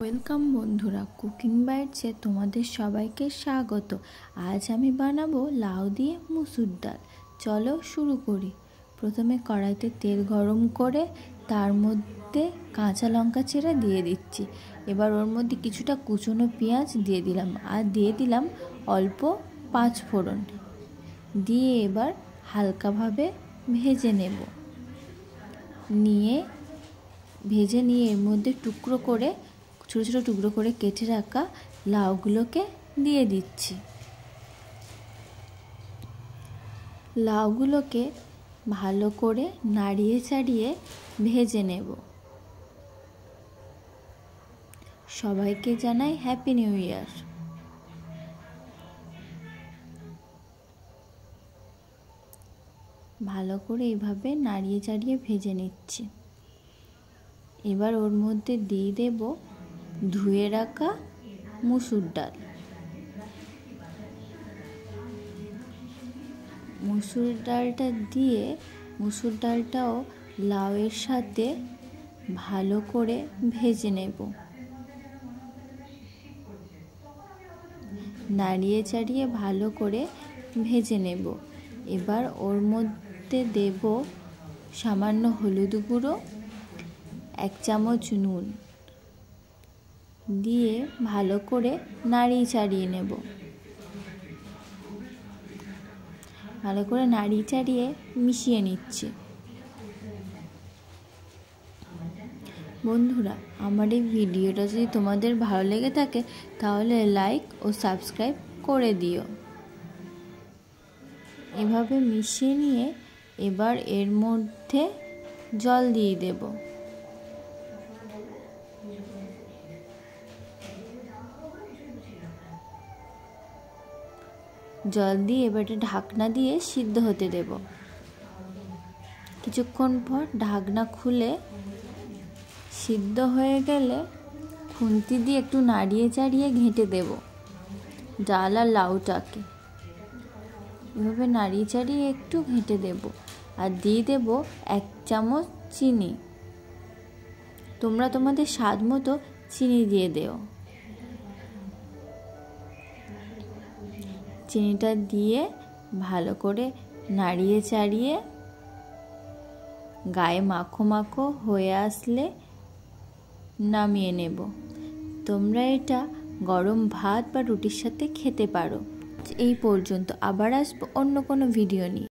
Welcome বন্ধুরা, cooking বাইটসে তোমাদের সবাইকে স্বাগত। আজ আমি বানাবো লাউ দিয়ে মুসুর ডাল। চলো শুরু করি। প্রথমে কড়াইতে তেল গরম করে তার মধ্যে কাঁচা লঙ্কা চিড়ে দিয়ে দিচ্ছি। এবার ওর মধ্যে কিছুটা কুচনো পেঁয়াজ দিয়ে দিলাম, আর দিয়ে দিলাম অল্প 5 ফোড়ন দিয়ে এবার হালকাভাবে ভেজে নিয়ে এর মধ্যে ছোটো ছোটো টুকরো করে কেটে রাখা লাউগুলোকে দিয়ে দিচ্ছি। লাউগুলোকে ভালো করে নাড়িয়ে চাড়িয়ে ভেজে নেব। সবাইকে জানাই হ্যাপি নিউ ইয়ার। ভালো করে এইভাবে নাড়িয়ে চাড়িয়ে ভেজে নিচ্ছি। এবার ওর মধ্যে দিয়ে দেব ধুয়ে রাখা মুসুর ডাল। মুসুর ডালটাও লাউয়ের সাথে ভালো করে ভেজে নেব। নাড়িয়ে চাড়িয়ে ভালো করে ভেজে নেব। এবার ওর মধ্যে দেব সামান্য হলুদ গুঁড়ো, 1 চামচ নুন দিয়ে ভালো করে নাড়িয়ে চাড়িয়ে নেব। ভালো করে নাড়িয়ে চাড়িয়ে মিশিয়ে নিচ্ছি। বন্ধুরা, আমার এই ভিডিওটা যদি তোমাদের ভালো লেগে থাকে তাহলে লাইক ও সাবস্ক্রাইব করে দিও। এভাবে মিশিয়ে নিয়ে এবার এর মধ্যে জল দিয়ে দেব। জল দিয়ে এবার ঢাকনা দিয়ে সিদ্ধ হতে দেব। কিছুক্ষণ পর ঢাকনা খুলে সিদ্ধ হয়ে গেলে খুন্তি দিয়ে একটু নাড়িয়ে চাড়িয়ে ঘেঁটে দেব ডাল আর লাউটাকে। এভাবে নাড়িয়ে চাড়িয়ে একটু ঘেঁটে দেব, আর দিয়ে দেব 1 চামচ চিনি। তোমরা তোমাদের স্বাদ মতো চিনি দিয়ে দিও। চিনিটা দিয়ে ভালো করে নাড়িয়ে চাড়িয়ে গায়ে মাখো মাখো হয়ে আসলে নামিয়ে নেব। তোমরা এটা গরম ভাত বা রুটির সাথে খেতে পারো। এই পর্যন্ত, আবার আসবো অন্য কোনো ভিডিও নিয়ে।